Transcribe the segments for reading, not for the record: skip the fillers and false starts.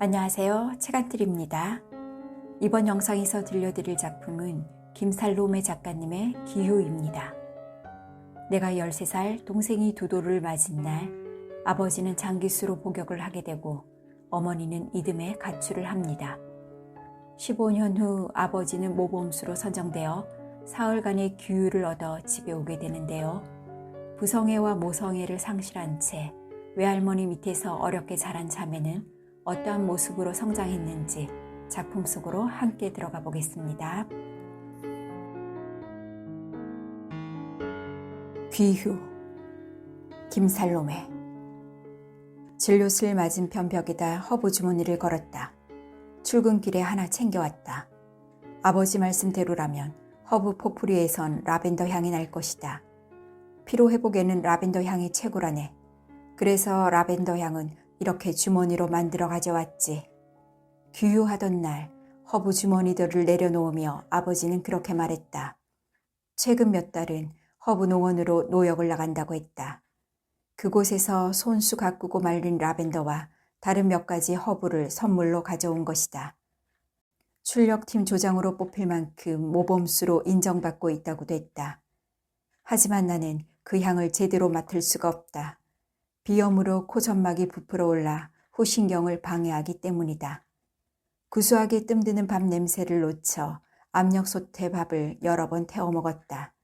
안녕하세요. 책안틀입니다. 이번 영상에서 들려드릴 작품은 김살롬의 작가님의 기후입니다. 내가 13살 동생이 두도를 맞은 날 아버지는 장기수로 복역을 하게 되고 어머니는 이듬해 가출을 합니다. 15년 후 아버지는 모범수로 선정되어 사흘간의 규율을 얻어 집에 오게 되는데요. 부성애와 모성애를 상실한 채 외할머니 밑에서 어렵게 자란 자매는 어떠한 모습으로 성장했는지 작품 속으로 함께 들어가 보겠습니다. 귀휴. 김살롬의. 진료실 맞은편 벽에다 허브 주머니를 걸었다. 출근길에 하나 챙겨왔다. 아버지 말씀대로라면 허브 포프리에선 라벤더 향이 날 것이다. 피로 회복에는 라벤더 향이 최고라네. 그래서 라벤더 향은 이렇게 주머니로 만들어 가져왔지. 귀유하던 날 허브 주머니들을 내려놓으며 아버지는 그렇게 말했다. 최근 몇 달은 허브 농원으로 노역을 나간다고 했다. 그곳에서 손수 가꾸고 말린 라벤더와 다른 몇 가지 허브를 선물로 가져온 것이다. 출력팀 조장으로 뽑힐 만큼 모범수로 인정받고 있다고도 했다. 하지만 나는 그 향을 제대로 맡을 수가 없다. 비염으로 코점막이 부풀어 올라 후신경을 방해하기 때문이다. 구수하게 뜸드는 밥 냄새를 놓쳐 압력솥에 밥을 여러 번 태워 먹었다.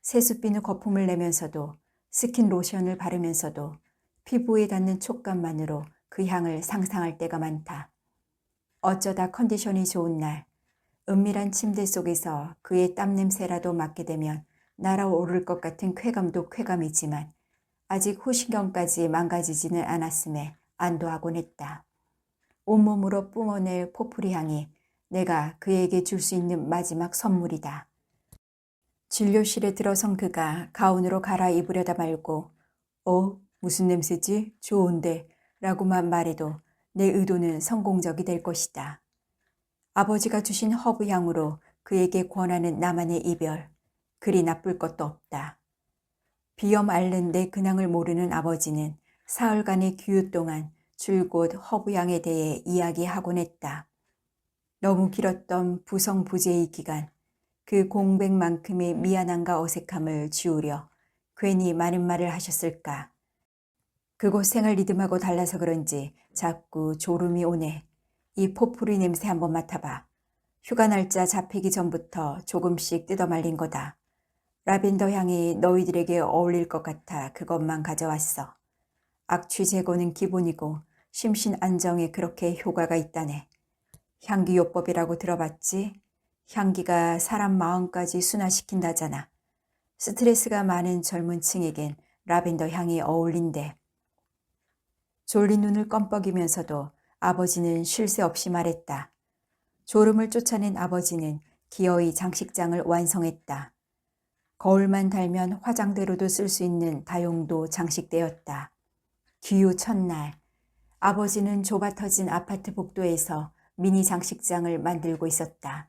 세숫비누 거품을 내면서도 스킨 로션을 바르면서도 피부에 닿는 촉감만으로 그 향을 상상할 때가 많다. 어쩌다 컨디션이 좋은 날 은밀한 침대 속에서 그의 땀 냄새라도 맡게 되면 날아오를 것 같은 쾌감도 쾌감이지만 아직 후신경까지 망가지지는 않았음에 안도하곤 했다. 온몸으로 뿜어낼 포프리 향이 내가 그에게 줄 수 있는 마지막 선물이다. 진료실에 들어선 그가 가운으로 갈아입으려다 말고 무슨 냄새지? 좋은데 라고만 말해도 내 의도는 성공적이 될 것이다. 아버지가 주신 허브 향으로 그에게 권하는 나만의 이별, 그리 나쁠 것도 없다. 비염 앓는 내 근황을 모르는 아버지는 사흘간의 규유 동안 줄곧 허브향에 대해 이야기하곤 했다. 너무 길었던 부성부제의 기간, 그 공백만큼의 미안함과 어색함을 지우려 괜히 많은 말을 하셨을까. 그곳 생활 리듬하고 달라서 그런지 자꾸 졸음이 오네. 이 포프리 냄새 한번 맡아봐. 휴가 날짜 잡히기 전부터 조금씩 뜯어 말린 거다. 라벤더 향이 너희들에게 어울릴 것 같아 그것만 가져왔어. 악취 제거는 기본이고 심신 안정에 그렇게 효과가 있다네. 향기요법이라고 들어봤지? 향기가 사람 마음까지 순화시킨다잖아. 스트레스가 많은 젊은 층에겐 라벤더 향이 어울린대. 졸린 눈을 껌뻑이면서도 아버지는 쉴 새 없이 말했다. 졸음을 쫓아낸 아버지는 기어이 장식장을 완성했다. 거울만 달면 화장대로도 쓸 수 있는 다용도 장식되었다. 귀유 첫날, 아버지는 좁아터진 아파트 복도에서 미니 장식장을 만들고 있었다.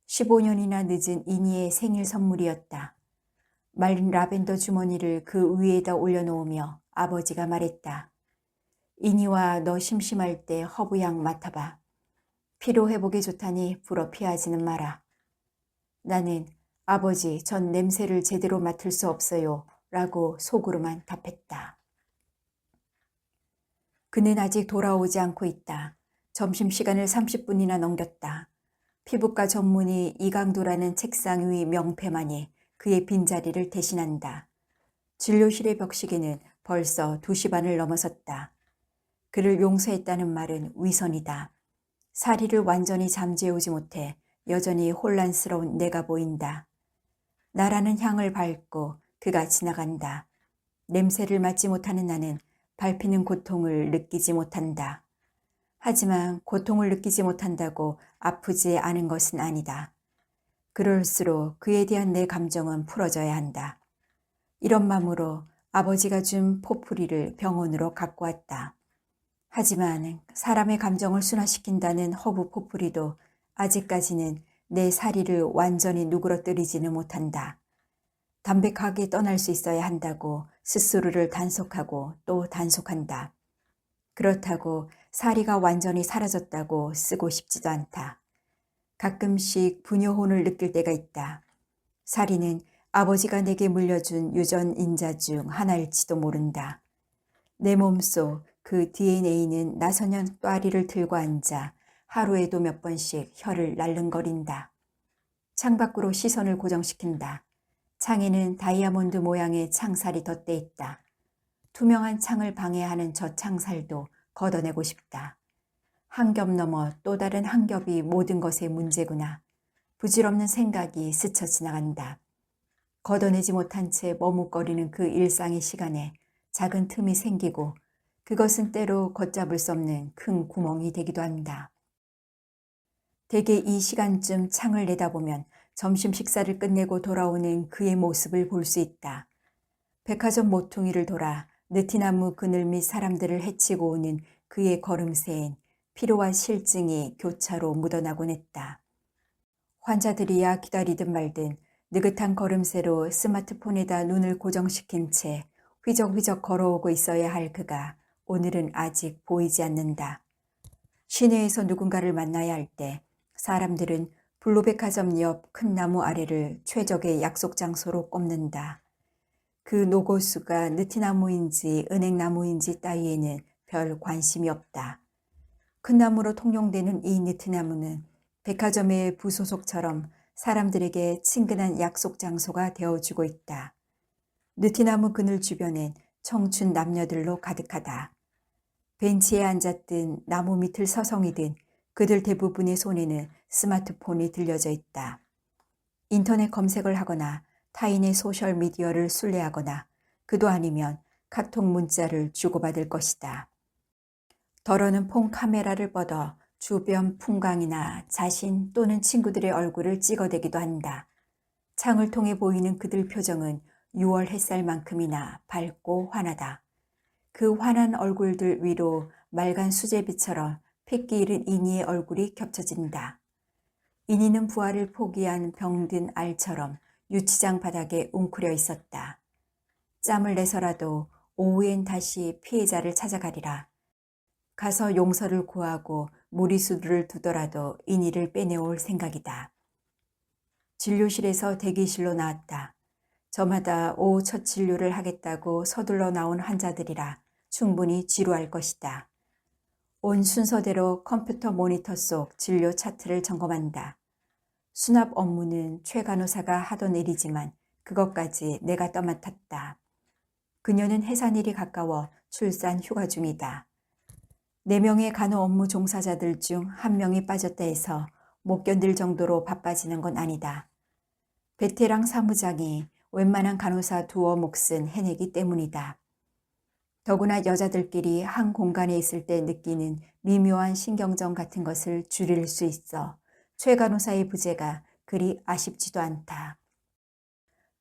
15년이나 늦은 이니의 생일 선물이었다. 말린 라벤더 주머니를 그 위에다 올려놓으며 아버지가 말했다. 이니와 너 심심할 때 허브향 맡아봐. 피로 회복에 좋다니 불어 피하지는 마라. 나는 아버지, 전 냄새를 제대로 맡을 수 없어요 라고 속으로만 답했다. 그는 아직 돌아오지 않고 있다. 점심시간을 30분이나 넘겼다. 피부과 전문의 이강도라는 책상 위 명패만이 그의 빈자리를 대신한다. 진료실의 벽시계는 벌써 2시 반을 넘어섰다. 그를 용서했다는 말은 위선이다. 사리를 완전히 잠재우지 못해 여전히 혼란스러운 내가 보인다. 나라는 향을 밟고 그가 지나간다. 냄새를 맡지 못하는 나는 밟히는 고통을 느끼지 못한다. 하지만 고통을 느끼지 못한다고 아프지 않은 것은 아니다. 그럴수록 그에 대한 내 감정은 풀어져야 한다. 이런 마음으로 아버지가 준 포프리를 병원으로 갖고 왔다. 하지만 사람의 감정을 순화시킨다는 허브 포프리도 아직까지는 내 사리를 완전히 누그러뜨리지는 못한다. 담백하게 떠날 수 있어야 한다고 스스로를 단속하고 또 단속한다. 그렇다고 사리가 완전히 사라졌다고 쓰고 싶지도 않다. 가끔씩 분여혼을 느낄 때가 있다. 사리는 아버지가 내게 물려준 유전인자 중 하나일지도 모른다. 내 몸속 그 DNA는 나선형 또아리를 들고 앉아 하루에도 몇 번씩 혀를 날름거린다. 창밖으로 시선을 고정시킨다. 창에는 다이아몬드 모양의 창살이 덧대 있다. 투명한 창을 방해하는 저 창살도 걷어내고 싶다. 한 겹 넘어 또 다른 한 겹이 모든 것의 문제구나. 부질없는 생각이 스쳐 지나간다. 걷어내지 못한 채 머뭇거리는 그 일상의 시간에 작은 틈이 생기고 그것은 때로 걷잡을 수 없는 큰 구멍이 되기도 한다. 대개 이 시간쯤 창을 내다보면 점심 식사를 끝내고 돌아오는 그의 모습을 볼 수 있다. 백화점 모퉁이를 돌아 느티나무 그늘 밑 사람들을 헤치고 오는 그의 걸음새엔 피로와 실증이 교차로 묻어나곤 했다. 환자들이야 기다리든 말든 느긋한 걸음새로 스마트폰에다 눈을 고정시킨 채 휘적휘적 걸어오고 있어야 할 그가 오늘은 아직 보이지 않는다. 시내에서 누군가를 만나야 할 때 사람들은 블루백화점 옆 큰 나무 아래를 최적의 약속 장소로 꼽는다. 그 노고수가 느티나무인지 은행나무인지 따위에는 별 관심이 없다. 큰 나무로 통용되는 이 느티나무는 백화점의 부소속처럼 사람들에게 친근한 약속 장소가 되어주고 있다. 느티나무 그늘 주변엔 청춘 남녀들로 가득하다. 벤치에 앉았든 나무 밑을 서성이든 그들 대부분의 손에는 스마트폰이 들려져 있다. 인터넷 검색을 하거나 타인의 소셜미디어를 순례하거나 그도 아니면 카톡 문자를 주고받을 것이다. 덜어는 폰 카메라를 뻗어 주변 풍광이나 자신 또는 친구들의 얼굴을 찍어대기도 한다. 창을 통해 보이는 그들 표정은 6월 햇살만큼이나 밝고 환하다. 그 환한 얼굴들 위로 맑은 수제비처럼 핏기 잃은 이니의 얼굴이 겹쳐진다. 이니는 부활을 포기한 병든 알처럼 유치장 바닥에 웅크려 있었다. 짬을 내서라도 오후엔 다시 피해자를 찾아가리라. 가서 용서를 구하고 무리수를 두더라도 이니를 빼내올 생각이다. 진료실에서 대기실로 나왔다. 저마다 오후 첫 진료를 하겠다고 서둘러 나온 환자들이라 충분히 지루할 것이다. 온 순서대로 컴퓨터 모니터 속 진료 차트를 점검한다. 수납 업무는 최 간호사가 하던 일이지만 그것까지 내가 떠맡았다. 그녀는 해산일이 가까워 출산 휴가 중이다. 4명의 간호 업무 종사자들 중 1명이 빠졌다 해서 못 견딜 정도로 바빠지는 건 아니다. 베테랑 사무장이 웬만한 간호사 두어 몫은 해내기 때문이다. 더구나 여자들끼리 한 공간에 있을 때 느끼는 미묘한 신경전 같은 것을 줄일 수 있어 최 간호사의 부재가 그리 아쉽지도 않다.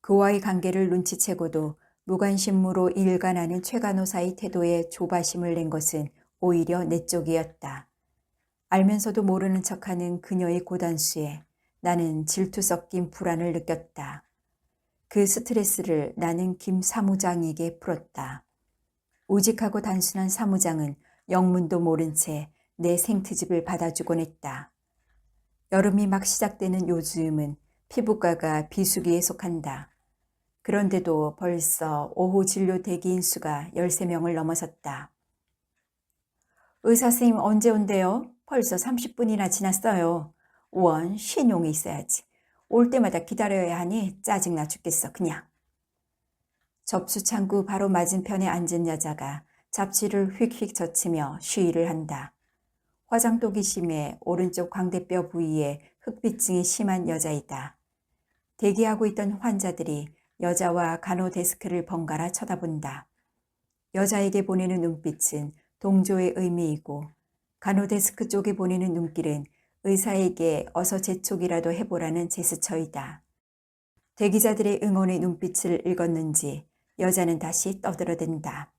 그와의 관계를 눈치채고도 무관심무로 일관하는 최 간호사의 태도에 조바심을 낸 것은 오히려 내 쪽이었다. 알면서도 모르는 척하는 그녀의 고단수에 나는 질투 섞인 불안을 느꼈다. 그 스트레스를 나는 김 사무장에게 풀었다. 우직하고 단순한 사무장은 영문도 모른 채 내 생트집을 받아주곤 했다. 여름이 막 시작되는 요즘은 피부과가 비수기에 속한다. 그런데도 벌써 오후 진료 대기인 수가 13명을 넘어섰다. 의사 선생님 언제 온대요? 벌써 30분이나 지났어요. 원, 신용이 있어야지. 올 때마다 기다려야 하니 짜증나 죽겠어 그냥. 접수창구 바로 맞은편에 앉은 여자가 잡지를 휙휙 젖히며 쉬의를 한다. 화장독이 심해 오른쪽 광대뼈 부위에 흑비증이 심한 여자이다. 대기하고 있던 환자들이 여자와 간호 데스크를 번갈아 쳐다본다. 여자에게 보내는 눈빛은 동조의 의미이고 간호 데스크 쪽에 보내는 눈길은 의사에게 어서 재촉이라도 해보라는 제스처이다. 대기자들의 응원의 눈빛을 읽었는지 여자는 다시 떠들어댄다.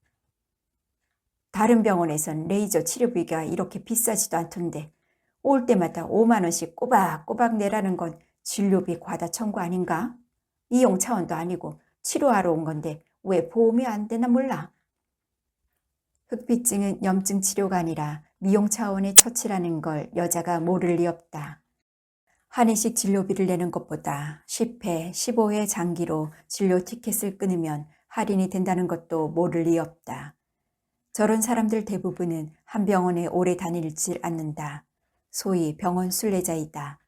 다른 병원에선 레이저 치료비가 이렇게 비싸지도 않던데 올 때마다 5만 원씩 꼬박꼬박 내라는 건 진료비 과다 청구 아닌가? 이용 차원도 아니고 치료하러 온 건데 왜 보험이 안 되나 몰라. 흑비증은 염증 치료가 아니라 미용 차원의 처치라는 걸 여자가 모를 리 없다. 한 해씩 진료비를 내는 것보다 10회, 15회 장기로 진료 티켓을 끊으면 할인이 된다는 것도 모를 리 없다. 저런 사람들 대부분은 한 병원에 오래 다니질 않는다. 소위 병원 순례자이다.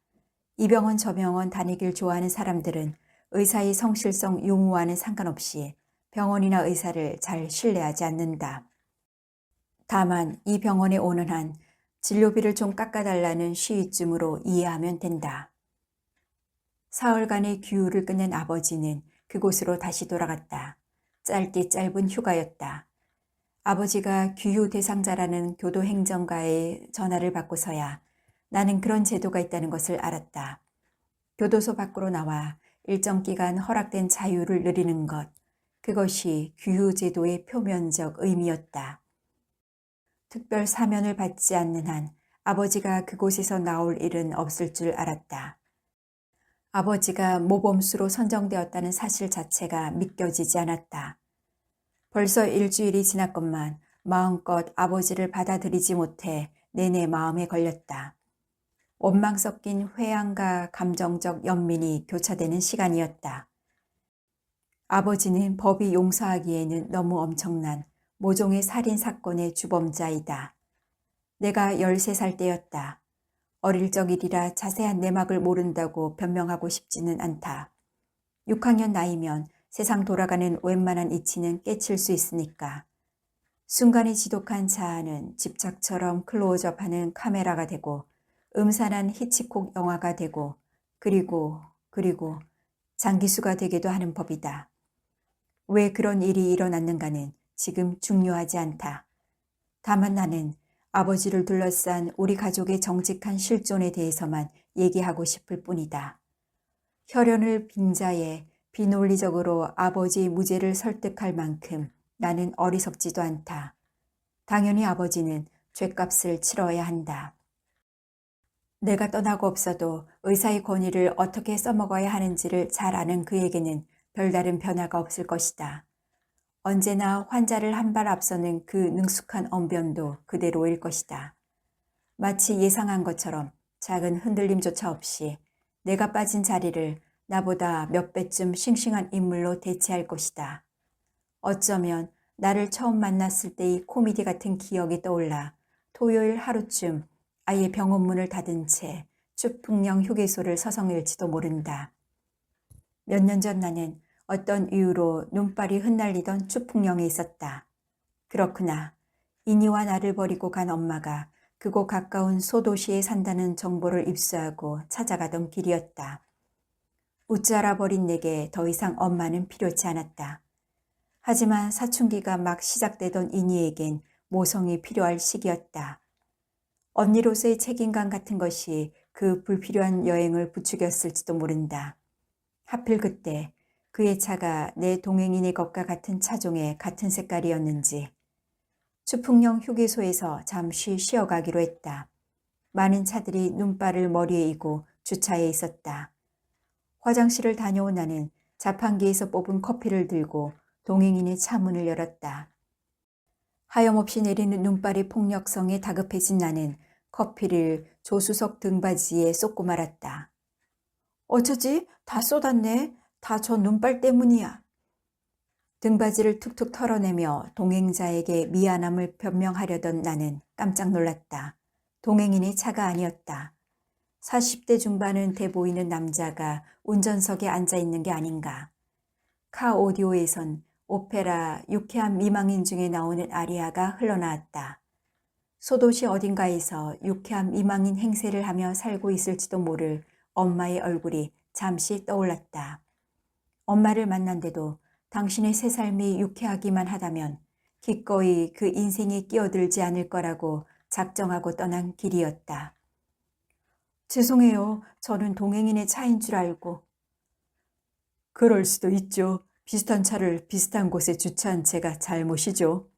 이 병원 저 병원 다니길 좋아하는 사람들은 의사의 성실성 유무와는 상관없이 병원이나 의사를 잘 신뢰하지 않는다. 다만 이 병원에 오는 한 진료비를 좀 깎아달라는 시위쯤으로 이해하면 된다. 사흘간의 규율을 끝낸 아버지는 그곳으로 다시 돌아갔다. 짧디 짧은 휴가였다. 아버지가 규휴 대상자라는 교도행정가의 전화를 받고서야 나는 그런 제도가 있다는 것을 알았다. 교도소 밖으로 나와 일정 기간 허락된 자유를 누리는 것, 그것이 규휴 제도의 표면적 의미였다. 특별 사면을 받지 않는 한 아버지가 그곳에서 나올 일은 없을 줄 알았다. 아버지가 모범수로 선정되었다는 사실 자체가 믿겨지지 않았다. 벌써 일주일이 지났건만 마음껏 아버지를 받아들이지 못해 내내 마음에 걸렸다. 원망 섞인 회한과 감정적 연민이 교차되는 시간이었다. 아버지는 법이 용서하기에는 너무 엄청난 모종의 살인사건의 주범자이다. 내가 13살 때였다. 어릴 적이리라 자세한 내막을 모른다고 변명하고 싶지는 않다. 6학년 나이면 세상 돌아가는 웬만한 이치는 깨칠 수 있으니까. 순간이 지독한 자아는 집착처럼 클로즈업하는 카메라가 되고 음산한 히치콕 영화가 되고 그리고 장기수가 되기도 하는 법이다. 왜 그런 일이 일어났는가는 지금 중요하지 않다. 다만 나는 아버지를 둘러싼 우리 가족의 정직한 실존에 대해서만 얘기하고 싶을 뿐이다. 혈연을 빙자해 비논리적으로 아버지의 무죄를 설득할 만큼 나는 어리석지도 않다. 당연히 아버지는 죗값을 치러야 한다. 내가 떠나고 없어도 의사의 권위를 어떻게 써먹어야 하는지를 잘 아는 그에게는 별다른 변화가 없을 것이다. 언제나 환자를 한 발 앞서는 그 능숙한 언변도 그대로일 것이다. 마치 예상한 것처럼 작은 흔들림조차 없이 내가 빠진 자리를 나보다 몇 배쯤 싱싱한 인물로 대체할 것이다. 어쩌면 나를 처음 만났을 때의 코미디 같은 기억이 떠올라 토요일 하루쯤 아예 병원 문을 닫은 채 추풍령 휴게소를 서성일지도 모른다. 몇 년 전 나는 어떤 이유로 눈발이 흩날리던 추풍령에 있었다. 그렇구나. 이니와 나를 버리고 간 엄마가 그곳 가까운 소도시에 산다는 정보를 입수하고 찾아가던 길이었다. 웃자라 버린 내게 더 이상 엄마는 필요치 않았다. 하지만 사춘기가 막 시작되던 이니에겐 모성이 필요할 시기였다. 언니로서의 책임감 같은 것이 그 불필요한 여행을 부추겼을지도 모른다. 하필 그때 그의 차가 내 동행인의 것과 같은 차종의 같은 색깔이었는지. 추풍령 휴게소에서 잠시 쉬어가기로 했다. 많은 차들이 눈발을 머리에 이고 주차해 있었다. 화장실을 다녀온 나는 자판기에서 뽑은 커피를 들고 동행인의 차문을 열었다. 하염없이 내리는 눈발의 폭력성에 다급해진 나는 커피를 조수석 등받이에 쏟고 말았다. 어쩌지? 다 쏟았네. 다 저 눈발 때문이야. 등받이를 툭툭 털어내며 동행자에게 미안함을 변명하려던 나는 깜짝 놀랐다. 동행인의 차가 아니었다. 40대 중반은 돼 보이는 남자가 운전석에 앉아 있는 게 아닌가. 카 오디오에선 오페라 유쾌한 미망인 중에 나오는 아리아가 흘러나왔다. 소도시 어딘가에서 유쾌한 미망인 행세를 하며 살고 있을지도 모를 엄마의 얼굴이 잠시 떠올랐다. 엄마를 만난데도 당신의 새 삶이 유쾌하기만 하다면 기꺼이 그 인생에 끼어들지 않을 거라고 작정하고 떠난 길이었다. 죄송해요. 저는 동행인의 차인 줄 알고. 그럴 수도 있죠. 비슷한 차를 비슷한 곳에 주차한 채가 잘못이죠.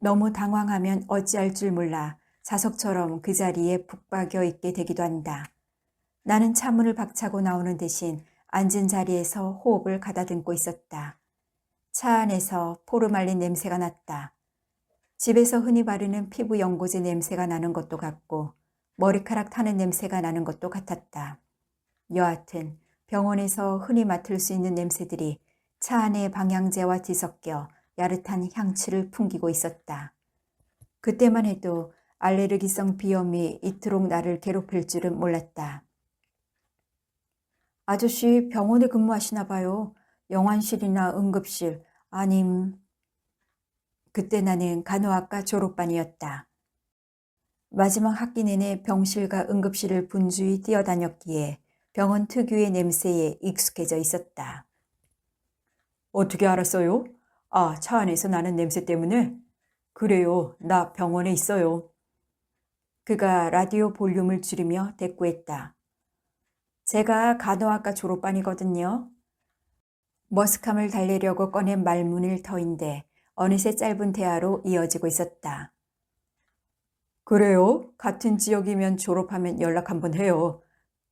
너무 당황하면 어찌할 줄 몰라 자석처럼 그 자리에 북박여 있게 되기도 한다. 나는 차문을 박차고 나오는 대신 앉은 자리에서 호흡을 가다듬고 있었다. 차 안에서 포르말린 냄새가 났다. 집에서 흔히 바르는 피부 연고제 냄새가 나는 것도 같고 머리카락 타는 냄새가 나는 것도 같았다. 여하튼 병원에서 흔히 맡을 수 있는 냄새들이 차 안의 방향제와 뒤섞여 야릇한 향취를 풍기고 있었다. 그때만 해도 알레르기성 비염이 이토록 나를 괴롭힐 줄은 몰랐다. 아저씨 병원에 근무하시나 봐요. 영안실이나 응급실 아님. 그때 나는 간호학과 졸업반이었다. 마지막 학기 내내 병실과 응급실을 분주히 뛰어다녔기에 병원 특유의 냄새에 익숙해져 있었다. 어떻게 알았어요? 아, 차 안에서 나는 냄새 때문에? 그래요, 나 병원에 있어요. 그가 라디오 볼륨을 줄이며 대꾸했다. 제가 간호학과 졸업반이거든요. 머스캄을 달래려고 꺼낸 말문일 터인데 어느새 짧은 대화로 이어지고 있었다. 그래요? 같은 지역이면 졸업하면 연락 한번 해요.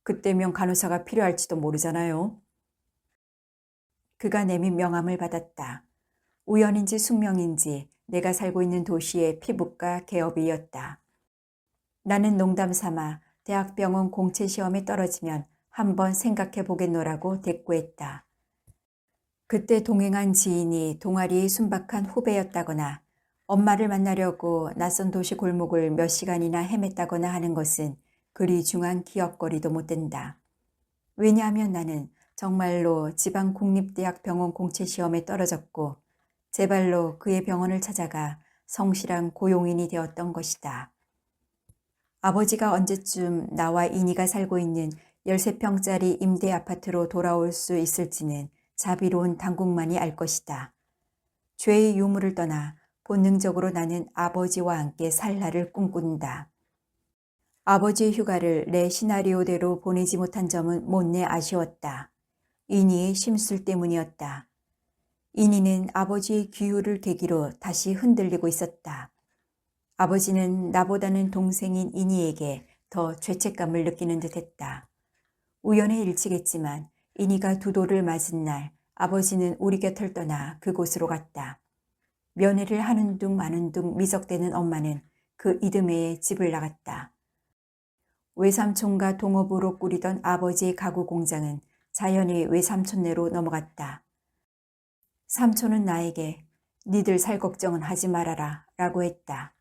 그때면 간호사가 필요할지도 모르잖아요. 그가 내민 명함을 받았다. 우연인지 숙명인지 내가 살고 있는 도시의 피부과 개업이었다. 나는 농담 삼아 대학병원 공채 시험에 떨어지면 한번 생각해 보겠노라고 대꾸했다. 그때 동행한 지인이 동아리의 순박한 후배였다거나 엄마를 만나려고 낯선 도시 골목을 몇 시간이나 헤맸다거나 하는 것은 그리 중한 기억거리도 못 된다. 왜냐하면 나는 정말로 지방 국립대학 병원 공채 시험에 떨어졌고 제 발로 그의 병원을 찾아가 성실한 고용인이 되었던 것이다. 아버지가 언제쯤 나와 이니가 살고 있는 13평짜리 임대 아파트로 돌아올 수 있을지는 자비로운 당국만이 알 것이다. 죄의 유무를 떠나 본능적으로 나는 아버지와 함께 살 날을 꿈꾼다. 아버지의 휴가를 내 시나리오대로 보내지 못한 점은 못내 아쉬웠다. 이니의 심술 때문이었다. 이니는 아버지의 기후를 계기로 다시 흔들리고 있었다. 아버지는 나보다는 동생인 이니에게 더 죄책감을 느끼는 듯했다. 우연의 일치겠지만 이니가 두 돌을 맞은 날 아버지는 우리 곁을 떠나 그곳으로 갔다. 면회를 하는 둥 마는 둥 미적대는 엄마는 그 이듬해에 집을 나갔다. 외삼촌과 동업으로 꾸리던 아버지의 가구 공장은 자연히 외삼촌네로 넘어갔다. 삼촌은 나에게 니들 살 걱정은 하지 말아라 라고 했다.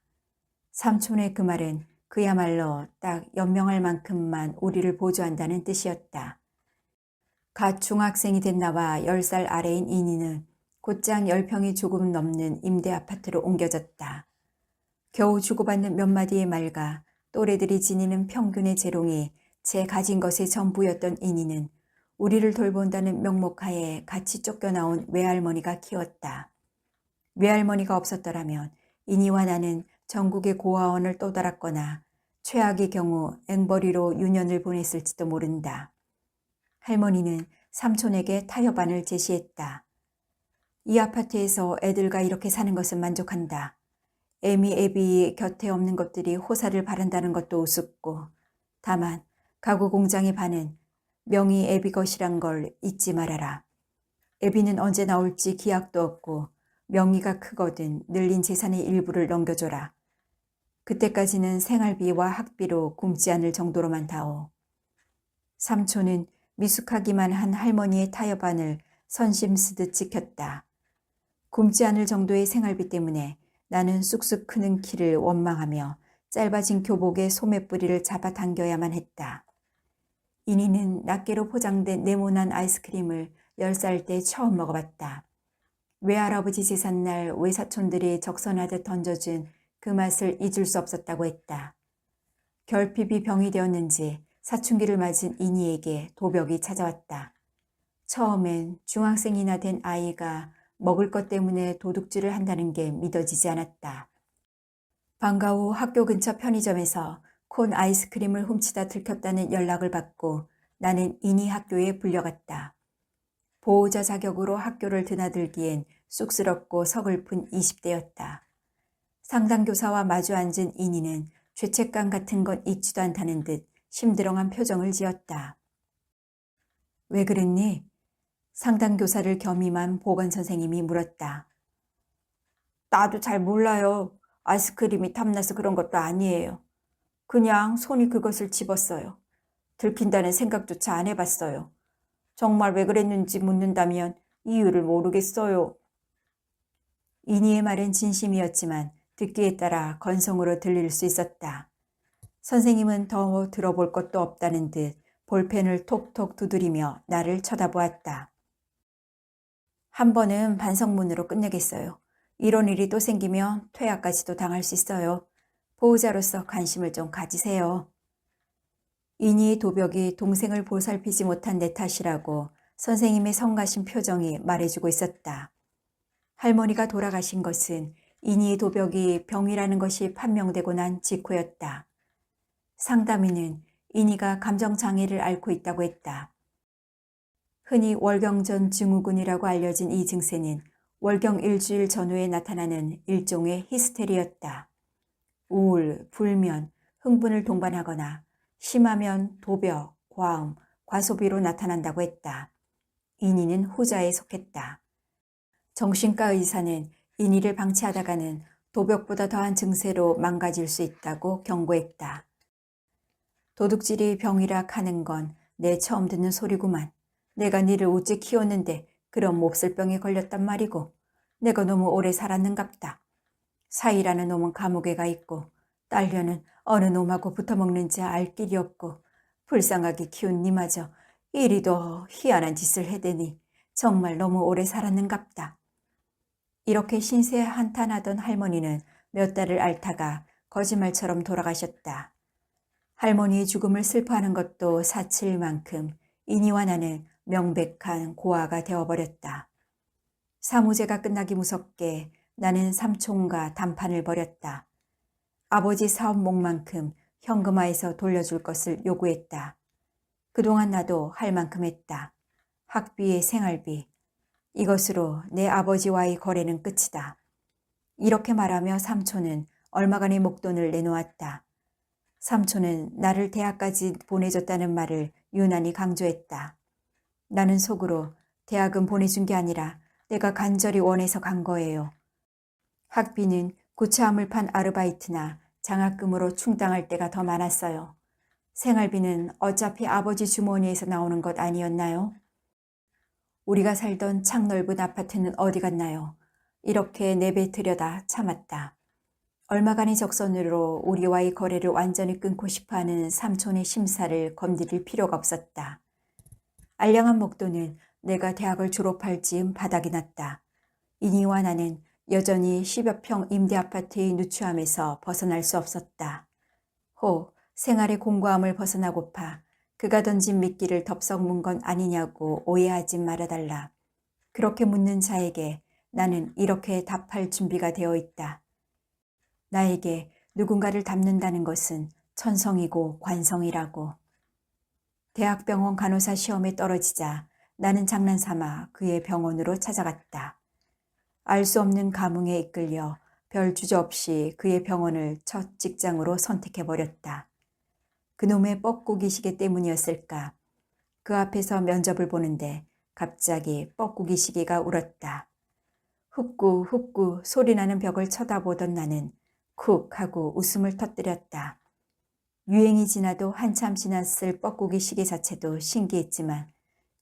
삼촌의 그 말은 그야말로 딱 연명할 만큼만 우리를 보조한다는 뜻이었다. 갓 중학생이 된 나와 10살 아래인 이니는 곧장 10평이 조금 넘는 임대 아파트로 옮겨졌다. 겨우 주고받는 몇 마디의 말과 또래들이 지니는 평균의 재롱이 제 가진 것의 전부였던 이니는 우리를 돌본다는 명목하에 같이 쫓겨나온 외할머니가 키웠다. 외할머니가 없었더라면 이니와 나는 전국의 고아원을 떠돌았거나 최악의 경우 앵벌이로 유년을 보냈을지도 모른다. 할머니는 삼촌에게 타협안을 제시했다. 이 아파트에서 애들과 이렇게 사는 것은 만족한다. 애미 애비 곁에 없는 것들이 호사를 바란다는 것도 우습고 다만 가구 공장의 반은 명의 애비 것이란 걸 잊지 말아라. 애비는 언제 나올지 기약도 없고 명의가 크거든 늘린 재산의 일부를 넘겨줘라. 그때까지는 생활비와 학비로 굶지 않을 정도로만 다오. 삼촌은 미숙하기만 한 할머니의 타협안을 선심 쓰듯 지켰다. 굶지 않을 정도의 생활비 때문에 나는 쑥쑥 크는 키를 원망하며 짧아진 교복에 소매뿌리를 잡아당겨야만 했다. 이니는 낱개로 포장된 네모난 아이스크림을 10살 때 처음 먹어봤다. 외할아버지 제삿날 외사촌들이 적선하듯 던져준 그 맛을 잊을 수 없었다고 했다. 결핍이 병이 되었는지 사춘기를 맞은 이니에게 도벽이 찾아왔다. 처음엔 중학생이나 된 아이가 먹을 것 때문에 도둑질을 한다는 게 믿어지지 않았다. 방과 후 학교 근처 편의점에서 콘 아이스크림을 훔치다 들켰다는 연락을 받고 나는 이니 학교에 불려갔다. 보호자 자격으로 학교를 드나들기엔 쑥스럽고 서글픈 20대였다. 상담교사와 마주 앉은 이니는 죄책감 같은 건 있지도 않다는 듯 심드렁한 표정을 지었다. 왜 그랬니? 상담교사를 겸임한 보건선생님이 물었다. 나도 잘 몰라요. 아이스크림이 탐나서 그런 것도 아니에요. 그냥 손이 그것을 집었어요. 들킨다는 생각조차 안 해봤어요. 정말 왜 그랬는지 묻는다면 이유를 모르겠어요. 이니의 말은 진심이었지만 듣기에 따라 건성으로 들릴 수 있었다. 선생님은 더 들어볼 것도 없다는 듯 볼펜을 톡톡 두드리며 나를 쳐다보았다. 한 번은 반성문으로 끝내겠어요. 이런 일이 또 생기면 퇴학까지도 당할 수 있어요. 보호자로서 관심을 좀 가지세요. 이니의 도벽이 동생을 보살피지 못한 내 탓이라고 선생님의 성가신 표정이 말해주고 있었다. 할머니가 돌아가신 것은 이니의 도벽이 병이라는 것이 판명되고 난 직후였다. 상담이는 이니가 감정장애를 앓고 있다고 했다. 흔히 월경전 증후군이라고 알려진 이 증세는 월경 일주일 전후에 나타나는 일종의 히스테리였다. 우울, 불면, 흥분을 동반하거나 심하면 도벽, 과음, 과소비로 나타난다고 했다. 이니는 후자에 속했다. 정신과 의사는 이니를 방치하다가는 도벽보다 더한 증세로 망가질 수 있다고 경고했다. 도둑질이 병이라 하는 건 내 처음 듣는 소리구만. 내가 니를 우찌 키웠는데 그런 몹쓸 병에 걸렸단 말이고 내가 너무 오래 살았는갑다. 사이라는 놈은 감옥에 가 있고 딸려는 어느 놈하고 붙어먹는지 알 길이 없고 불쌍하게 키운 니마저 이리도 희한한 짓을 해대니 정말 너무 오래 살았는갑다. 이렇게 신세 한탄하던 할머니는 몇 달을 앓다가 거짓말처럼 돌아가셨다. 할머니의 죽음을 슬퍼하는 것도 사치일 만큼 이니와 나는 명백한 고아가 되어버렸다. 사무제가 끝나기 무섭게 나는 삼촌과 단판을 벌였다. 아버지 사업목만큼 현금화해서 돌려줄 것을 요구했다. 그동안 나도 할 만큼 했다. 학비에 생활비. 이것으로 내 아버지와의 거래는 끝이다. 이렇게 말하며 삼촌은 얼마간의 목돈을 내놓았다. 삼촌은 나를 대학까지 보내줬다는 말을 유난히 강조했다. 나는 속으로 대학은 보내준 게 아니라 내가 간절히 원해서 간 거예요. 학비는 구차함을 판 아르바이트나 장학금으로 충당할 때가 더 많았어요. 생활비는 어차피 아버지 주머니에서 나오는 것 아니었나요? 우리가 살던 창 넓은 아파트는 어디 갔나요? 이렇게 내뱉으려다 참았다. 얼마간의 적선으로 우리와의 거래를 완전히 끊고 싶어하는 삼촌의 심사를 건드릴 필요가 없었다. 알량한 목돈은 내가 대학을 졸업할 즈음 바닥이 났다. 이니와 나는 여전히 10여 평 임대 아파트의 누추함에서 벗어날 수 없었다. 생활의 공고함을 벗어나고파 그가 던진 미끼를 덥석 문 건 아니냐고 오해하지 말아달라. 그렇게 묻는 자에게 나는 이렇게 답할 준비가 되어 있다. 나에게 누군가를 닮는다는 것은 천성이고 관성이라고. 대학병원 간호사 시험에 떨어지자 나는 장난삼아 그의 병원으로 찾아갔다. 알 수 없는 감흥에 이끌려 별 주저없이 그의 병원을 첫 직장으로 선택해버렸다. 그놈의 뻐꾸기 시계 때문이었을까. 그 앞에서 면접을 보는데 갑자기 뻐꾸기 시계가 울었다. 훅구 훅구 소리나는 벽을 쳐다보던 나는 쿡 하고 웃음을 터뜨렸다. 유행이 지나도 한참 지났을 뻐꾸기 시계 자체도 신기했지만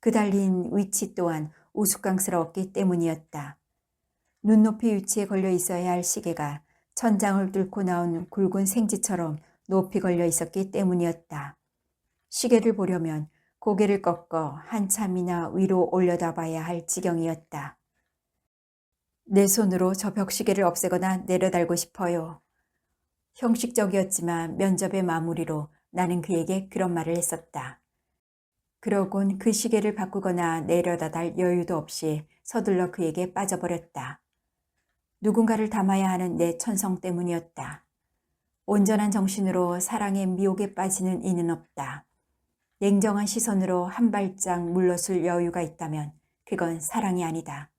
그 달린 위치 또한 우스꽝스러웠기 때문이었다. 눈높이 위치에 걸려 있어야 할 시계가 천장을 뚫고 나온 굵은 생지처럼 높이 걸려 있었기 때문이었다. 시계를 보려면 고개를 꺾어 한참이나 위로 올려다봐야 할 지경이었다. 내 손으로 저 벽시계를 없애거나 내려달고 싶어요. 형식적이었지만 면접의 마무리로 나는 그에게 그런 말을 했었다. 그러곤 그 시계를 바꾸거나 내려다 달 여유도 없이 서둘러 그에게 빠져버렸다. 누군가를 닮아야 하는 내 천성 때문이었다. 온전한 정신으로 사랑의 미혹에 빠지는 이는 없다. 냉정한 시선으로 한 발짝 물러설 여유가 있다면 그건 사랑이 아니다.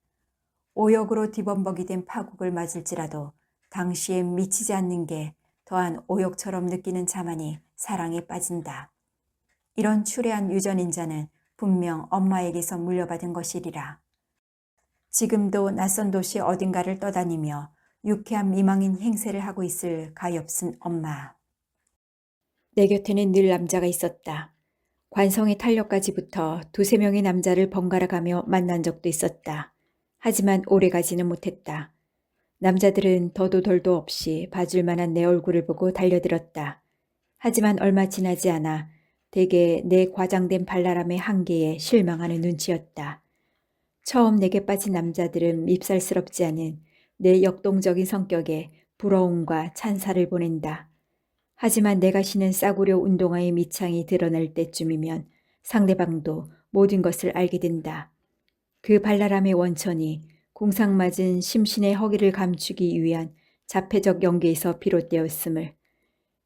오역으로 뒤범벅이 된 파국을 맞을지라도 당시엔 미치지 않는 게 더한 오역처럼 느끼는 자만이 사랑에 빠진다. 이런 추레한 유전인자는 분명 엄마에게서 물려받은 것이리라. 지금도 낯선 도시 어딘가를 떠다니며 유쾌한 미망인 행세를 하고 있을 가엾은 엄마. 내 곁에는 늘 남자가 있었다. 관성의 탄력까지 붙어 두세 명의 남자를 번갈아 가며 만난 적도 있었다. 하지만 오래가지는 못했다. 남자들은 더도 덜도 없이 봐줄 만한 내 얼굴을 보고 달려들었다. 하지만 얼마 지나지 않아 대개 내 과장된 발랄함의 한계에 실망하는 눈치였다. 처음 내게 빠진 남자들은 밉살스럽지 않은 내 역동적인 성격에 부러움과 찬사를 보낸다. 하지만 내가 신은 싸구려 운동화의 밑창이 드러날 때쯤이면 상대방도 모든 것을 알게 된다. 그 발랄함의 원천이 공상맞은 심신의 허기를 감추기 위한 자폐적 연계에서 비롯되었음을,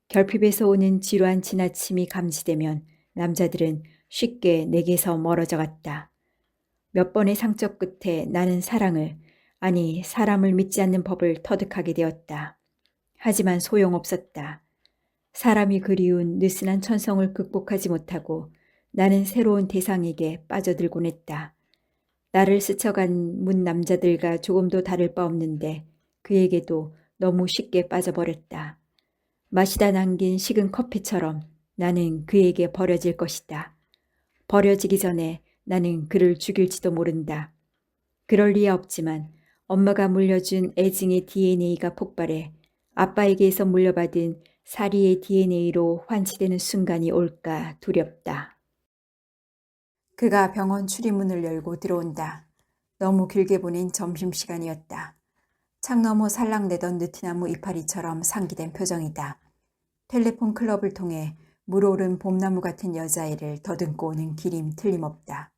결핍에서 오는 지루한 지나침이 감지되면 남자들은 쉽게 내게서 멀어져 갔다. 몇 번의 상처 끝에 나는 사랑을, 아니 사람을 믿지 않는 법을 터득하게 되었다. 하지만 소용없었다. 사람이 그리운 느슨한 천성을 극복하지 못하고 나는 새로운 대상에게 빠져들곤 했다. 나를 스쳐간 문 남자들과 조금도 다를 바 없는데 그에게도 너무 쉽게 빠져버렸다. 마시다 남긴 식은 커피처럼 나는 그에게 버려질 것이다. 버려지기 전에 나는 그를 죽일지도 모른다. 그럴 리 없지만 엄마가 물려준 애증의 DNA가 폭발해 아빠에게서 물려받은 사리의 DNA로 환치되는 순간이 올까 두렵다. 그가 병원 출입문을 열고 들어온다. 너무 길게 보낸 점심시간이었다. 창 너머 살랑내던 느티나무 이파리처럼 상기된 표정이다. 텔레폰 클럽을 통해 물오른 봄나무 같은 여자애를 더듬고 오는 길임 틀림없다.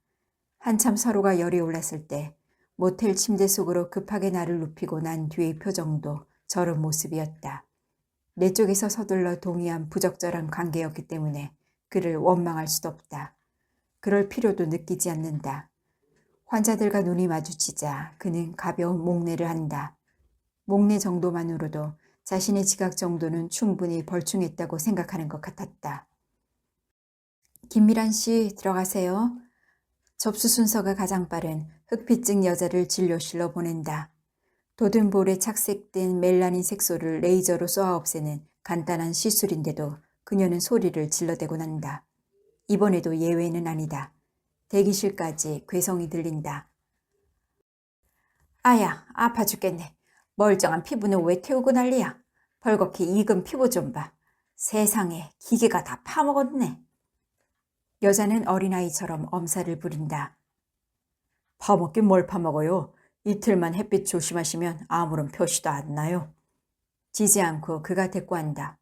한참 서로가 열이 올랐을 때 모텔 침대 속으로 급하게 나를 눕히고 난 뒤의 표정도 저런 모습이었다. 내 쪽에서 서둘러 동의한 부적절한 관계였기 때문에 그를 원망할 수도 없다. 그럴 필요도 느끼지 않는다. 환자들과 눈이 마주치자 그는 가벼운 목례를 한다. 목례 정도만으로도 자신의 지각 정도는 충분히 벌충했다고 생각하는 것 같았다. 김미란 씨 들어가세요. 접수 순서가 가장 빠른 흑피증 여자를 진료실로 보낸다. 돋은 볼에 착색된 멜라닌 색소를 레이저로 쏘아 없애는 간단한 시술인데도 그녀는 소리를 질러대곤 한다. 이번에도 예외는 아니다. 대기실까지 괴성이 들린다. 아야, 아파 죽겠네. 멀쩡한 피부는 왜 태우고 난리야. 벌겋게 익은 피부 좀 봐. 세상에 기계가 다 파먹었네. 여자는 어린아이처럼 엄살을 부린다. 파먹긴 뭘 파먹어요. 이틀만 햇빛 조심하시면 아무런 표시도 안 나요. 지지 않고 그가 대꾸한다.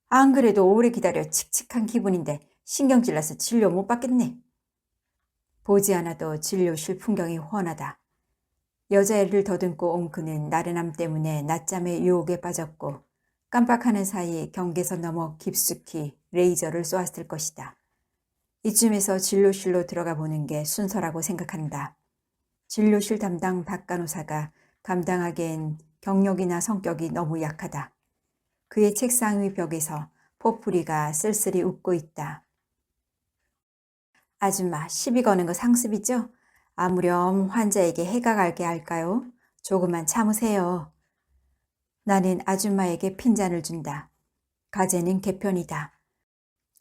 안 그래도 오래 기다려 칙칙한 기분인데 신경질나서 진료 못 받겠네. 보지 않아도 진료실 풍경이 훤하다. 여자애를 더듬고 온 그는 나른함 때문에 낮잠의 유혹에 빠졌고 깜빡하는 사이 경계선 넘어 깊숙이 레이저를 쏘았을 것이다. 이쯤에서 진료실로 들어가 보는 게 순서라고 생각한다. 진료실 담당 박간호사가 감당하기엔 경력이나 성격이 너무 약하다. 그의 책상 위 벽에서 포풀이가 쓸쓸히 웃고 있다. 아줌마, 시비 거는 거 상습이죠? 아무렴 환자에게 해가 갈게 할까요? 조금만 참으세요. 나는 아줌마에게 핀잔을 준다. 가재는 개편이다.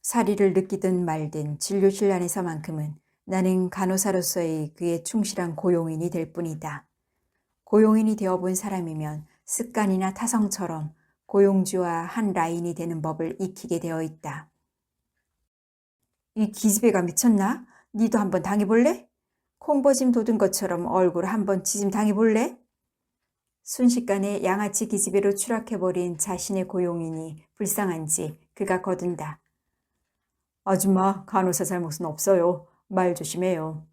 사리를 느끼든 말든 진료실 안에서만큼은 나는 간호사로서의 그의 충실한 고용인이 될 뿐이다. 고용인이 되어본 사람이면 습관이나 타성처럼 고용주와 한 라인이 되는 법을 익히게 되어 있다. 이 기집애가 미쳤나? 니도 한번 당해볼래? 콩버짐 돋은 것처럼 얼굴 한번 지짐 당해볼래? 순식간에 양아치 기집애로 추락해버린 자신의 고용인이 불쌍한지 그가 거둔다. 아줌마, 간호사 잘못은 없어요. 말 조심해요.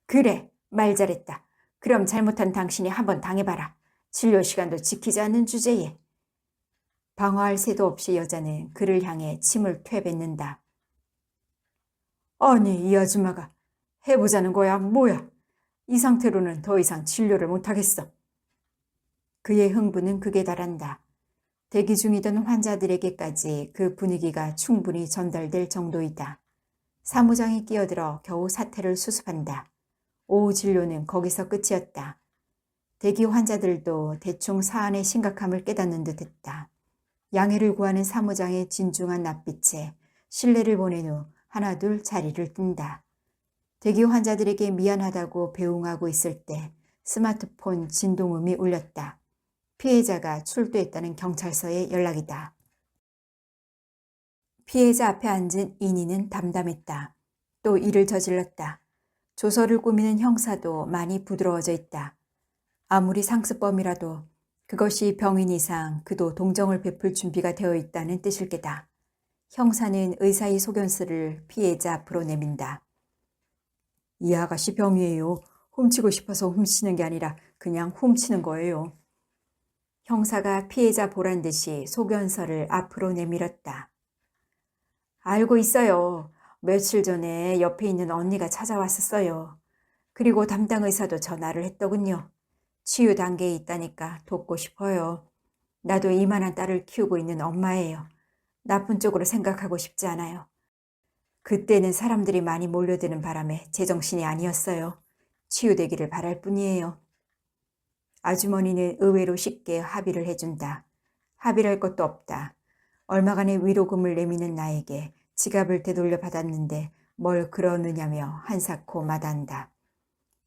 그래, 말 잘했다. 그럼 잘못한 당신이 한번 당해봐라. 진료 시간도 지키지 않는 주제에. 방어할 새도 없이 여자는 그를 향해 침을 퇴뱉는다. 아니, 이 아줌마가 해보자는 거야, 뭐야? 이 상태로는 더 이상 진료를 못하겠어. 그의 흥분은 극에 달한다. 대기 중이던 환자들에게까지 그 분위기가 충분히 전달될 정도이다. 사무장이 끼어들어 겨우 사태를 수습한다. 오후 진료는 거기서 끝이었다. 대기 환자들도 대충 사안의 심각함을 깨닫는 듯했다. 양해를 구하는 사무장의 진중한 낯빛에 실례를 보낸 후 하나둘 자리를 뜬다. 대기 환자들에게 미안하다고 배웅하고 있을 때 스마트폰 진동음이 울렸다. 피해자가 출두했다는 경찰서의 연락이다. 피해자 앞에 앉은 인희는 담담했다. 또 일을 저질렀다. 조서를 꾸미는 형사도 많이 부드러워져 있다. 아무리 상습범이라도 그것이 병인 이상 그도 동정을 베풀 준비가 되어 있다는 뜻일 게다. 형사는 의사의 소견서를 피해자 앞으로 내민다. 이 아가씨 병이에요. 훔치고 싶어서 훔치는 게 아니라 그냥 훔치는 거예요. 형사가 피해자 보란 듯이 소견서를 앞으로 내밀었다. 알고 있어요. 며칠 전에 옆에 있는 언니가 찾아왔었어요. 그리고 담당 의사도 전화를 했더군요. 치유 단계에 있다니까 돕고 싶어요. 나도 이만한 딸을 키우고 있는 엄마예요. 나쁜 쪽으로 생각하고 싶지 않아요. 그때는 사람들이 많이 몰려드는 바람에 제정신이 아니었어요. 치유되기를 바랄 뿐이에요. 아주머니는 의외로 쉽게 합의를 해준다. 합의할 것도 없다. 얼마간의 위로금을 내미는 나에게 지갑을 되돌려 받았는데 뭘 그러느냐며 한사코 마다한다.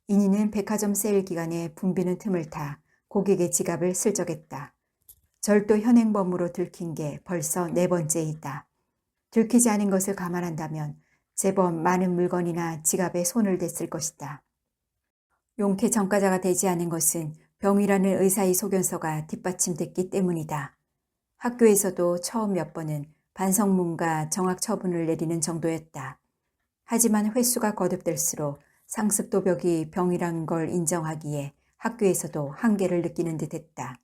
인희는 백화점 세일 기간에 붐비는 틈을 타 고객의 지갑을 슬쩍했다. 절도 현행범으로 들킨 게 벌써 4번째이다. 들키지 않은 것을 감안한다면 제법 많은 물건이나 지갑에 손을 댔을 것이다. 용케 전과자가 되지 않은 것은 병이라는 의사의 소견서가 뒷받침됐기 때문이다. 학교에서도 처음 몇 번은 반성문과 정학 처분을 내리는 정도였다. 하지만 횟수가 거듭될수록 상습도벽이 병이란 걸 인정하기에 학교에서도 한계를 느끼는 듯했다.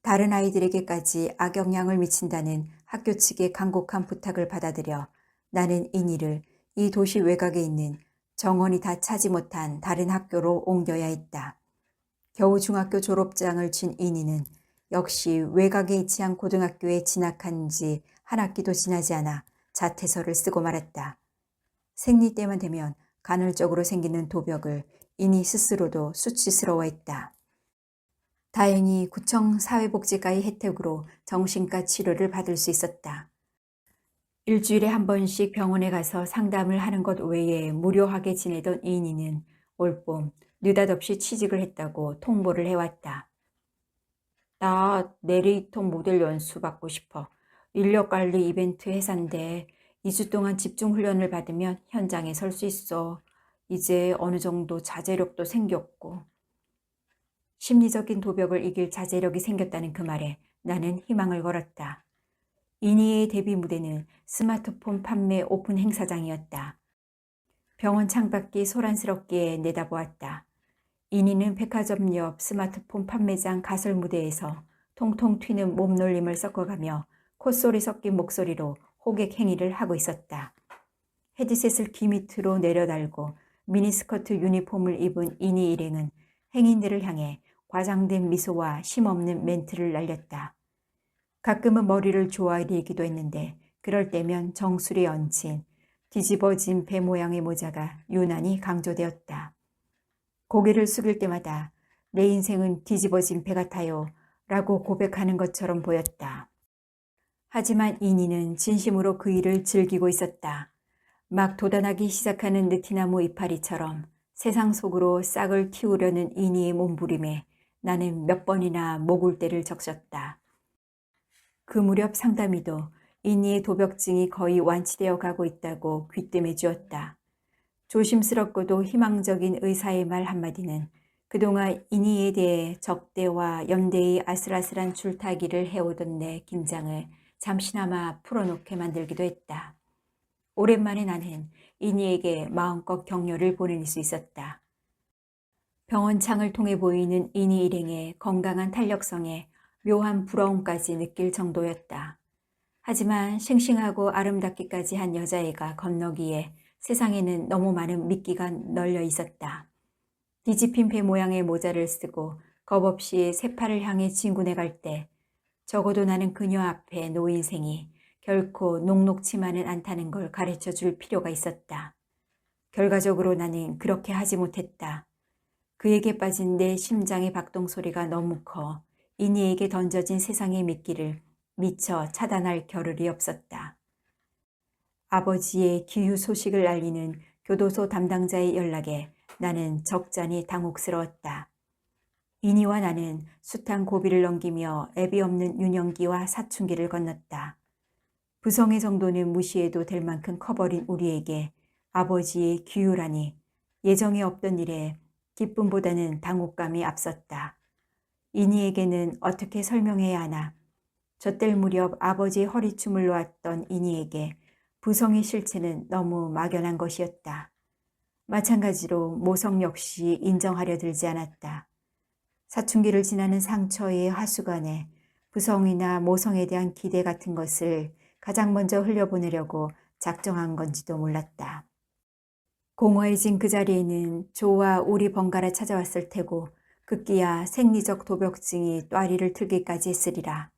다른 아이들에게까지 악영향을 미친다는 학교 측의 간곡한 부탁을 받아들여 나는 인희를 이 도시 외곽에 있는 정원이 다 차지 못한 다른 학교로 옮겨야 했다. 겨우 중학교 졸업장을 쥔 인희는 역시 외곽에 위치한 고등학교에 진학한 지 한 학기도 지나지 않아 자퇴서를 쓰고 말았다. 생리 때만 되면 간헐적으로 생기는 도벽을 인희 스스로도 수치스러워했다. 다행히 구청 사회복지과의 혜택으로 정신과 치료를 받을 수 있었다. 일주일에 한 번씩 병원에 가서 상담을 하는 것 외에 무료하게 지내던 인희는 올봄 느닷없이 취직을 했다고 통보를 해왔다. 나 내레이터 모델 연수 받고 싶어. 인력관리 이벤트 회사인데 2주 동안 집중훈련을 받으면 현장에 설 수 있어. 이제 어느 정도 자제력도 생겼고. 심리적인 도벽을 이길 자제력이 생겼다는 그 말에 나는 희망을 걸었다. 인희의 데뷔 무대는 스마트폰 판매 오픈 행사장이었다. 병원 창밖이 소란스럽게 내다보았다. 인희는 백화점 옆 스마트폰 판매장 가설 무대에서 통통 튀는 몸놀림을 섞어가며 콧소리 섞인 목소리로 호객 행위를 하고 있었다. 헤드셋을 귀 밑으로 내려달고 미니스커트 유니폼을 입은 인희 일행은 행인들을 향해 과장된 미소와 쉼없는 멘트를 날렸다. 가끔은 머리를 조아리기도 했는데 그럴 때면 정수리에 얹힌 뒤집어진 배 모양의 모자가 유난히 강조되었다. 고개를 숙일 때마다 내 인생은 뒤집어진 배 같아요 라고 고백하는 것처럼 보였다. 하지만 인희는 진심으로 그 일을 즐기고 있었다. 막 돋아나기 시작하는 느티나무 이파리처럼 세상 속으로 싹을 틔우려는 인희의 몸부림에 나는 몇 번이나 목울대를 적셨다. 그 무렵 상담이도 인희의 도벽증이 거의 완치되어 가고 있다고 귀뜸해 주었다. 조심스럽고도 희망적인 의사의 말 한마디는 그동안 인희에 대해 적대와 연대의 아슬아슬한 줄타기를 해오던 내 긴장을 잠시나마 풀어놓게 만들기도 했다. 오랜만에 나는 인희에게 마음껏 격려를 보낼 수 있었다. 병원 창을 통해 보이는 인희 일행의 건강한 탄력성에 묘한 부러움까지 느낄 정도였다. 하지만 싱싱하고 아름답기까지 한 여자애가 건너기에 세상에는 너무 많은 미끼가 널려 있었다. 뒤집힌 배 모양의 모자를 쓰고 겁없이 새파를 향해 진군해 갈 때 적어도 나는 그녀 앞에 노인생이 결코 녹록치만은 않다는 걸 가르쳐 줄 필요가 있었다. 결과적으로 나는 그렇게 하지 못했다. 그에게 빠진 내 심장의 박동 소리가 너무 커 이니에게 던져진 세상의 미끼를 미처 차단할 겨를이 없었다. 아버지의 기유 소식을 알리는 교도소 담당자의 연락에 나는 적잖이 당혹스러웠다. 이니와 나는 숱한 고비를 넘기며 애비 없는 유년기와 사춘기를 건넜다. 부성의 정도는 무시해도 될 만큼 커버린 우리에게 아버지의 기유라니 예정에 없던 일에 기쁨보다는 당혹감이 앞섰다. 이니에게는 어떻게 설명해야 하나. 저때 무렵 아버지의 허리춤을 놓았던 이니에게 부성의 실체는 너무 막연한 것이었다. 마찬가지로 모성 역시 인정하려 들지 않았다. 사춘기를 지나는 상처의 하수관에 부성이나 모성에 대한 기대 같은 것을 가장 먼저 흘려보내려고 작정한 건지도 몰랐다. 공허해진 그 자리에는 조와 우리 번갈아 찾아왔을 테고 급기야 생리적 도벽증이 또아리를 틀기까지 했으리라.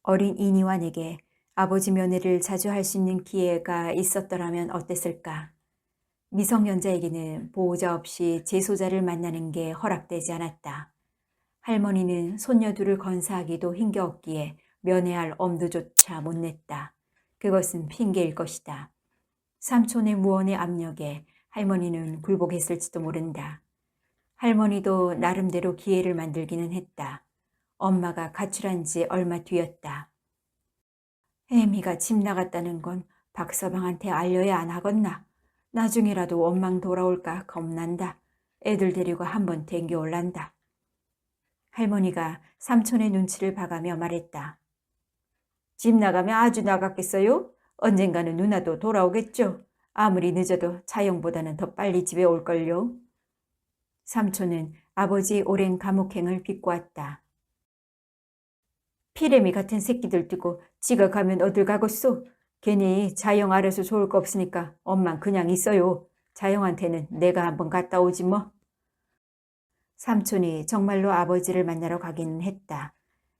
어린 이니와 내게 아버지 면회를 자주 할 수 있는 기회가 있었더라면 어땠을까. 미성년자에게는 보호자 없이 제소자를 만나는 게 허락되지 않았다. 할머니는 손녀 둘을 건사하기도 힘겨웠기에 면회할 엄두조차 못 냈다. 그것은 핑계일 것이다. 삼촌의 무언의 압력에 할머니는 굴복했을지도 모른다. 할머니도 나름대로 기회를 만들기는 했다. 엄마가 가출한 지 얼마 뒤였다. 혜미가 집 나갔다는 건 박서방한테 알려야 안 하겠나. 나중에라도 원망 돌아올까 겁난다. 애들 데리고 한번 댕겨올란다. 할머니가 삼촌의 눈치를 봐가며 말했다. 집 나가면 아주 나갔겠어요? 언젠가는 누나도 돌아오겠죠. 아무리 늦어도 차영보다는 더 빨리 집에 올걸요. 삼촌은 아버지의 오랜 감옥행을 비꼬았다. 피레미 같은 새끼들 두고 지가 가면 어딜 가겠소? 괜히 자영 알아서 좋을 거 없으니까 엄만 그냥 있어요. 자영한테는 내가 한번 갔다 오지 뭐. 삼촌이 정말로 아버지를 만나러 가기는 했다.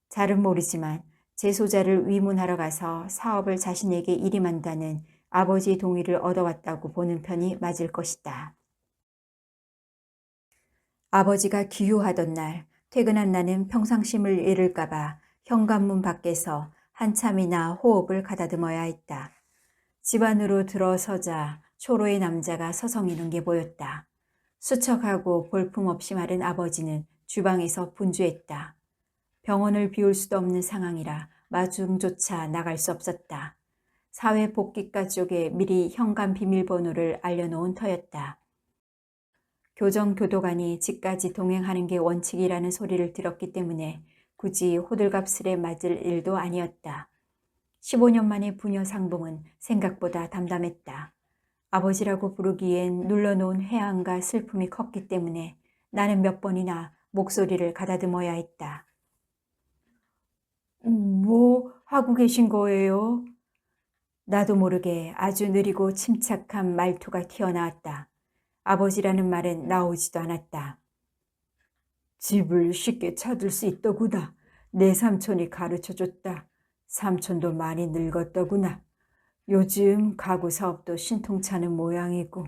잘은 모르지만 제소자를 위문하러 가서 사업을 자신에게 일임한다는 아버지의 동의를 얻어왔다고 보는 편이 맞을 것이다. 아버지가 기유하던 날 퇴근한 나는 평상심을 잃을까 봐 현관문 밖에서 한참이나 호흡을 가다듬어야 했다. 집 안으로 들어서자 초로의 남자가 서성이는 게 보였다. 수척하고 볼품없이 마른 아버지는 주방에서 분주했다. 병원을 비울 수도 없는 상황이라 마중조차 나갈 수 없었다. 사회복지과 쪽에 미리 현관 비밀번호를 알려놓은 터였다. 교정교도관이 집까지 동행하는 게 원칙이라는 소리를 들었기 때문에 굳이 호들갑스레 맞을 일도 아니었다. 15년 만에 부녀 상봉은 생각보다 담담했다. 아버지라고 부르기엔 눌러놓은 회한과 슬픔이 컸기 때문에 나는 몇 번이나 목소리를 가다듬어야 했다. 뭐 하고 계신 거예요? 나도 모르게 아주 느리고 침착한 말투가 튀어나왔다. 아버지라는 말은 나오지도 않았다. 집을 쉽게 찾을 수 있더구나. 내 삼촌이 가르쳐줬다. 삼촌도 많이 늙었더구나. 요즘 가구 사업도 신통찮은 모양이고.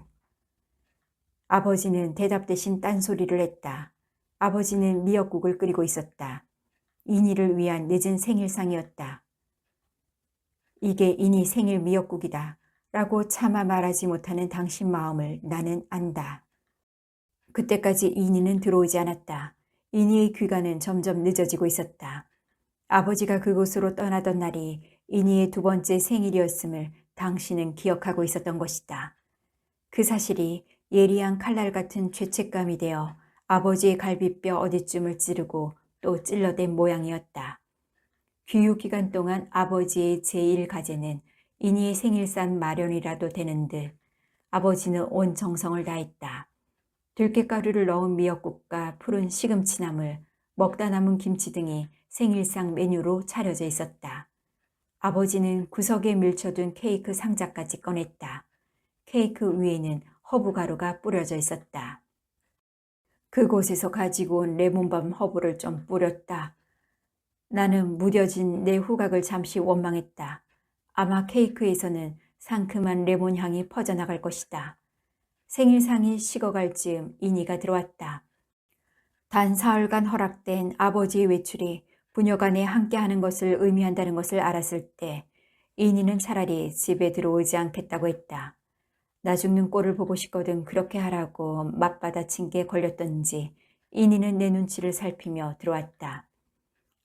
아버지는 대답 대신 딴소리를 했다. 아버지는 미역국을 끓이고 있었다. 이니를 위한 늦은 생일상이었다. 이게 이니 생일 미역국이다. 라고 차마 말하지 못하는 당신 마음을 나는 안다. 그때까지 이니는 들어오지 않았다. 이니의 귀가는 점점 늦어지고 있었다. 아버지가 그곳으로 떠나던 날이 이니의 두 번째 생일이었음을 당신은 기억하고 있었던 것이다. 그 사실이 예리한 칼날 같은 죄책감이 되어 아버지의 갈비뼈 어디쯤을 찌르고 또 찔러댄 모양이었다. 귀유 기간 동안 아버지의 제1과제는 이니의 생일상 마련이라도 되는 듯 아버지는 온 정성을 다했다. 들깨가루를 넣은 미역국과 푸른 시금치나물, 먹다 남은 김치 등이 생일상 메뉴로 차려져 있었다. 아버지는 구석에 밀쳐둔 케이크 상자까지 꺼냈다. 케이크 위에는 허브가루가 뿌려져 있었다. 그곳에서 가지고 온 레몬밤 허브를 좀 뿌렸다. 나는 무뎌진 내 후각을 잠시 원망했다. 아마 케이크에서는 상큼한 레몬 향이 퍼져나갈 것이다. 생일상이 식어갈 즈음 이니가 들어왔다. 단 사흘간 허락된 아버지의 외출이 부녀간에 함께하는 것을 의미한다는 것을 알았을 때 이니는 차라리 집에 들어오지 않겠다고 했다. 나 죽는 꼴을 보고 싶거든 그렇게 하라고 맞받아친 게 걸렸던지 이니는 내 눈치를 살피며 들어왔다.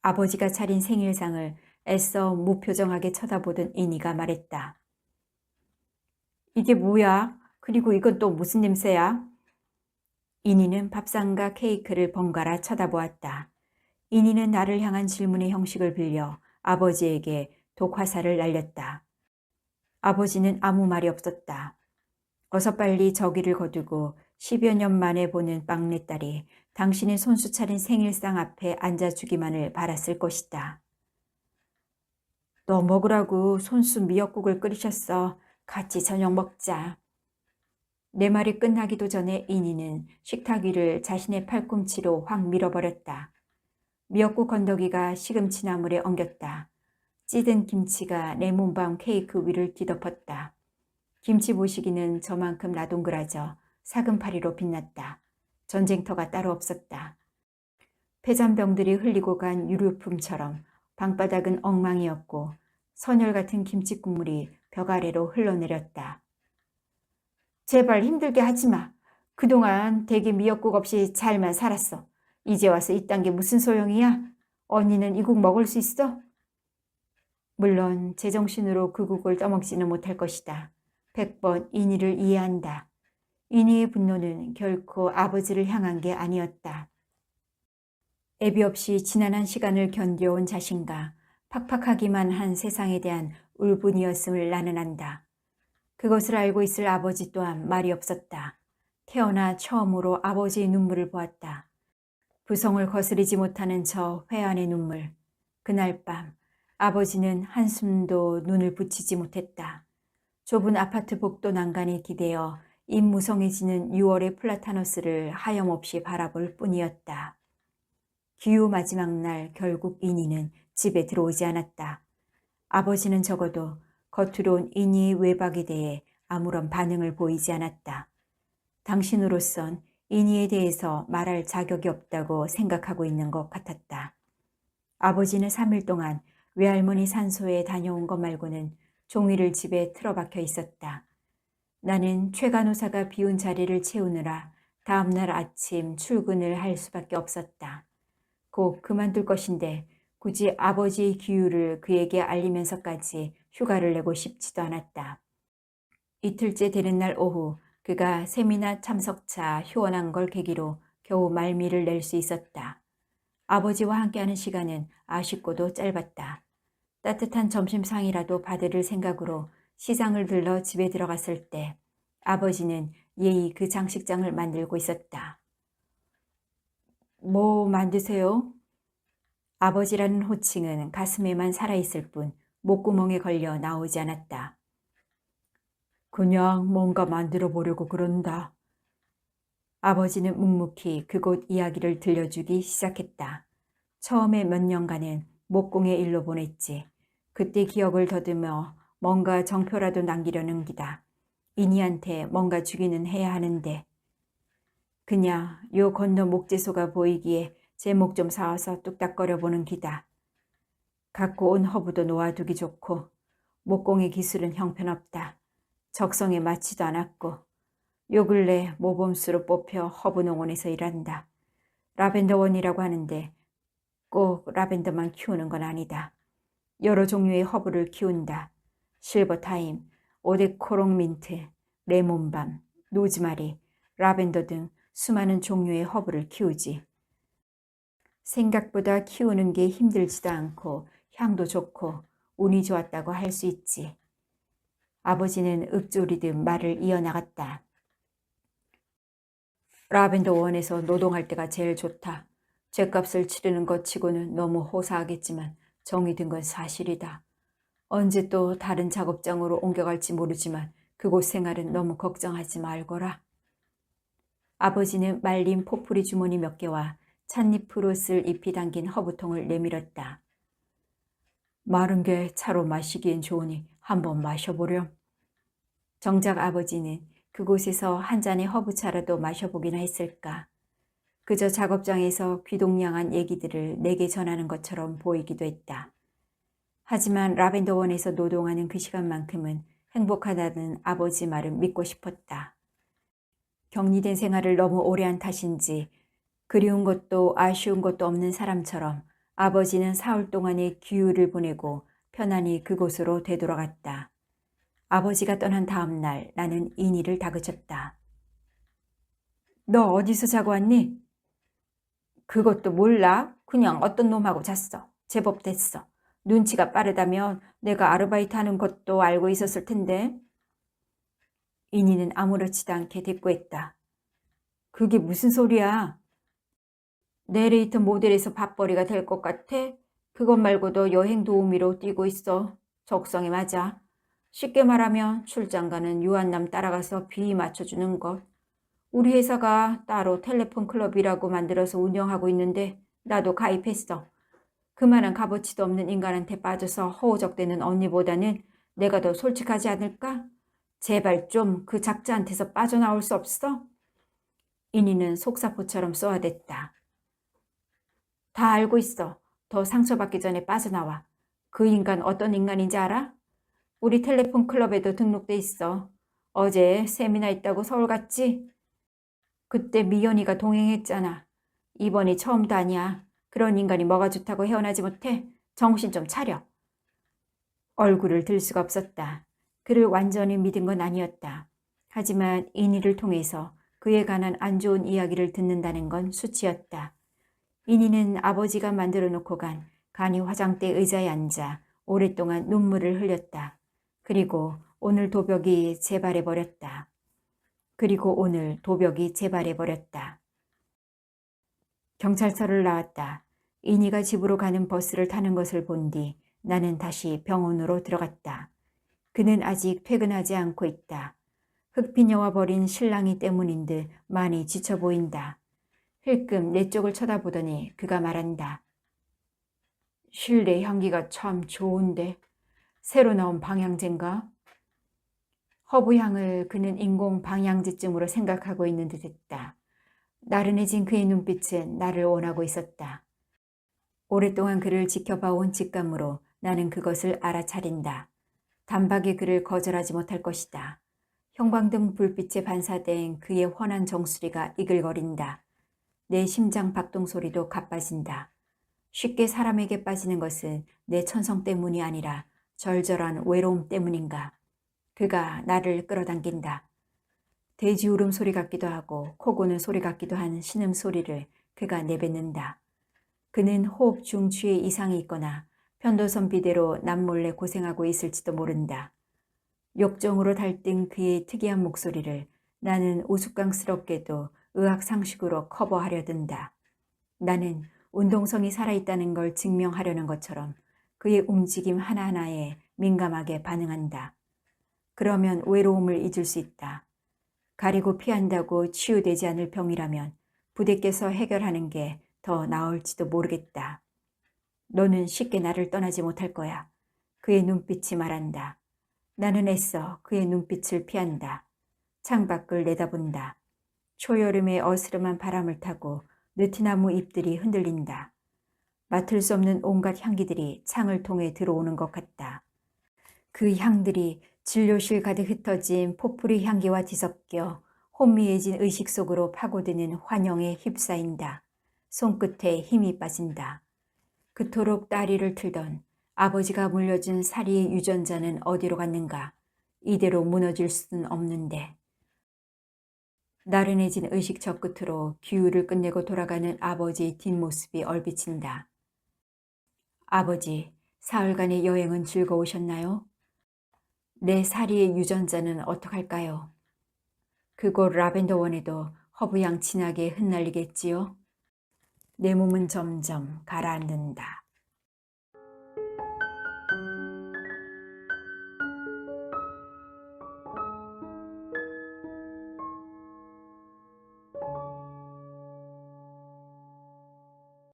아버지가 차린 생일상을 애써 무표정하게 쳐다보던 이니가 말했다. 이게 뭐야? 그리고 이건 또 무슨 냄새야? 이니는 밥상과 케이크를 번갈아 쳐다보았다. 이니는 나를 향한 질문의 형식을 빌려 아버지에게 독화살을 날렸다. 아버지는 아무 말이 없었다. 어서 빨리 저기를 거두고 10여 년 만에 보는 막내딸이 당신의 손수 차린 생일상 앞에 앉아주기만을 바랐을 것이다. 너 먹으라고 손수 미역국을 끓이셨어. 같이 저녁 먹자. 내 말이 끝나기도 전에 이니는 식탁 위를 자신의 팔꿈치로 확 밀어버렸다. 미역국 건더기가 시금치 나물에 엉겼다. 찌든 김치가 내 몸방 케이크 위를 뒤덮었다. 김치 보시기는 저만큼 나동그라져 사금파리로 빛났다. 전쟁터가 따로 없었다. 폐잔병들이 흘리고 간 유류품처럼 방바닥은 엉망이었고 선열 같은 김치 국물이 벽 아래로 흘러내렸다. 제발 힘들게 하지 마. 그동안 대게 미역국 없이 잘만 살았어. 이제 와서 이딴 게 무슨 소용이야? 언니는 이 국 먹을 수 있어? 물론 제정신으로 그 국을 떠먹지는 못할 것이다. 100번 이니를 이해한다. 이니의 분노는 결코 아버지를 향한 게 아니었다. 애비 없이 지난한 시간을 견뎌온 자신과 팍팍하기만 한 세상에 대한 울분이었음을 나는 안다. 그것을 알고 있을 아버지 또한 말이 없었다. 태어나 처음으로 아버지의 눈물을 보았다. 부성을 거스리지 못하는 저 회한의 눈물. 그날 밤 아버지는 한숨도 눈을 붙이지 못했다. 좁은 아파트 복도 난간에 기대어 입무성해지는 6월의 플라타너스를 하염없이 바라볼 뿐이었다. 기후 마지막 날 결국 이니는 집에 들어오지 않았다. 아버지는 적어도 겉으론 이니의 외박에 대해 아무런 반응을 보이지 않았다. 당신으로선 이니에 대해서 말할 자격이 없다고 생각하고 있는 것 같았다. 아버지는 3일 동안 외할머니 산소에 다녀온 것 말고는 종이를 집에 틀어박혀 있었다. 나는 최 간호사가 비운 자리를 채우느라 다음날 아침 출근을 할 수밖에 없었다. 곧 그만둘 것인데 굳이 아버지의 기유를 그에게 알리면서까지 휴가를 내고 싶지도 않았다. 이틀째 되는 날 오후 그가 세미나 참석차 휴원한 걸 계기로 겨우 말미를 낼 수 있었다. 아버지와 함께하는 시간은 아쉽고도 짧았다. 따뜻한 점심상이라도 받을 생각으로 시장을 들러 집에 들어갔을 때 아버지는 예의 그 장식장을 만들고 있었다. 뭐 만드세요? 아버지라는 호칭은 가슴에만 살아있을 뿐 목구멍에 걸려 나오지 않았다. 그냥 뭔가 만들어 보려고 그런다. 아버지는 묵묵히 그곳 이야기를 들려주기 시작했다. 처음에 몇 년간은 목공의 일로 보냈지. 그때 기억을 더듬어 뭔가 정표라도 남기려는 기다. 이니한테 뭔가 주기는 해야 하는데. 그냥 요 건너 목재소가 보이기에 제목 좀 사와서 뚝딱거려 보는 기다. 갖고 온 허브도 놓아두기 좋고 목공의 기술은 형편없다. 적성에 맞지도 않았고 요 근래 모범수로 뽑혀 허브농원에서 일한다. 라벤더원이라고 하는데 꼭 라벤더만 키우는 건 아니다. 여러 종류의 허브를 키운다. 실버타임, 오데코롱 민트, 레몬밤, 노즈마리, 라벤더 등 수많은 종류의 허브를 키우지. 생각보다 키우는 게 힘들지도 않고 향도 좋고 운이 좋았다고 할 수 있지. 아버지는 읊조리듯 말을 이어나갔다. 라벤더 원에서 노동할 때가 제일 좋다. 죗값을 치르는 것 치고는 너무 호사하겠지만 정이 든 건 사실이다. 언제 또 다른 작업장으로 옮겨갈지 모르지만 그곳 생활은 너무 걱정하지 말거라. 아버지는 말린 포프리 주머니 몇 개와 찻잎으로 쓸 잎이 담긴 허브통을 내밀었다. 마른 게 차로 마시기엔 좋으니 한번 마셔보렴. 정작 아버지는 그곳에서 한 잔의 허브차라도 마셔보기나 했을까. 그저 작업장에서 귀동냥한 얘기들을 내게 전하는 것처럼 보이기도 했다. 하지만 라벤더원에서 노동하는 그 시간만큼은 행복하다는 아버지 말은 믿고 싶었다. 격리된 생활을 너무 오래 한 탓인지 그리운 것도 아쉬운 것도 없는 사람처럼 아버지는 사흘 동안의 기후를 보내고 편안히 그곳으로 되돌아갔다. 아버지가 떠난 다음 날 나는 이니를 다그쳤다. 너 어디서 자고 왔니? 그것도 몰라. 그냥 어떤 놈하고 잤어. 제법 됐어. 눈치가 빠르다면 내가 아르바이트 하는 것도 알고 있었을 텐데. 이니는 아무렇지도 않게 대꾸했다. 그게 무슨 소리야? 내레이터 모델에서 밥벌이가 될 것 같아? 그것 말고도 여행 도우미로 뛰고 있어. 적성에 맞아. 쉽게 말하면 출장 가는 유한남 따라가서 비 맞춰주는 것. 우리 회사가 따로 텔레폰 클럽이라고 만들어서 운영하고 있는데 나도 가입했어. 그만한 값어치도 없는 인간한테 빠져서 허우적대는 언니보다는 내가 더 솔직하지 않을까? 제발 좀 그 작자한테서 빠져나올 수 없어? 이니는 속사포처럼 쏘아댔다. 다 알고 있어. 더 상처받기 전에 빠져나와. 그 인간 어떤 인간인지 알아? 우리 텔레폰 클럽에도 등록돼 있어. 어제 세미나 있다고 서울 갔지? 그때 미연이가 동행했잖아. 이번이 처음도 아니야. 그런 인간이 뭐가 좋다고 헤어나지 못해? 정신 좀 차려. 얼굴을 들 수가 없었다. 그를 완전히 믿은 건 아니었다. 하지만 이니를 통해서 그에 관한 안 좋은 이야기를 듣는다는 건 수치였다. 이니는 아버지가 만들어 놓고 간 간이 화장대 의자에 앉아 오랫동안 눈물을 흘렸다. 그리고 오늘 도벽이 재발해버렸다. 경찰서를 나왔다. 이니가 집으로 가는 버스를 타는 것을 본 뒤 나는 다시 병원으로 들어갔다. 그는 아직 퇴근하지 않고 있다. 흑피녀와 버린 신랑이 때문인 듯 많이 지쳐 보인다. 힐끔 내 쪽을 쳐다보더니 그가 말한다. 실내 향기가 참 좋은데 새로 나온 방향제인가? 허브향을 그는 인공 방향제쯤으로 생각하고 있는 듯했다. 나른해진 그의 눈빛은 나를 원하고 있었다. 오랫동안 그를 지켜봐온 직감으로 나는 그것을 알아차린다. 단박에 그를 거절하지 못할 것이다. 형광등 불빛에 반사된 그의 환한 정수리가 이글거린다. 내 심장 박동 소리도 가빠진다. 쉽게 사람에게 빠지는 것은 내 천성 때문이 아니라 절절한 외로움 때문인가. 그가 나를 끌어당긴다. 돼지 울음소리 같기도 하고 코고는 소리 같기도 한 신음소리를 그가 내뱉는다. 그는 호흡 중추에 이상이 있거나 편도선 비대로 남몰래 고생하고 있을지도 모른다. 욕정으로 달뜬 그의 특이한 목소리를 나는 우스꽝스럽게도 의학 상식으로 커버하려 든다. 나는 운동성이 살아있다는 걸 증명하려는 것처럼 그의 움직임 하나하나에 민감하게 반응한다. 그러면 외로움을 잊을 수 있다. 가리고 피한다고 치유되지 않을 병이라면 부대껴서 해결하는 게 더 나을지도 모르겠다. 너는 쉽게 나를 떠나지 못할 거야. 그의 눈빛이 말한다. 나는 애써 그의 눈빛을 피한다. 창밖을 내다본다. 초여름의 어스름한 바람을 타고 느티나무 잎들이 흔들린다. 맡을 수 없는 온갖 향기들이 창을 통해 들어오는 것 같다. 그 향들이 진료실 가득 흩어진 포프리 향기와 뒤섞여 혼미해진 의식 속으로 파고드는 환영에 휩싸인다. 손끝에 힘이 빠진다. 그토록 다리를 틀던 아버지가 물려준 사리의 유전자는 어디로 갔는가. 이대로 무너질 수는 없는데. 나른해진 의식 저 끝으로 기후를 끝내고 돌아가는 아버지의 뒷모습이 얼비친다. 아버지, 사흘간의 여행은 즐거우셨나요? 내 사리의 유전자는 어떡할까요? 그곳 라벤더원에도 허브향 진하게 흩날리겠지요? 내 몸은 점점 가라앉는다.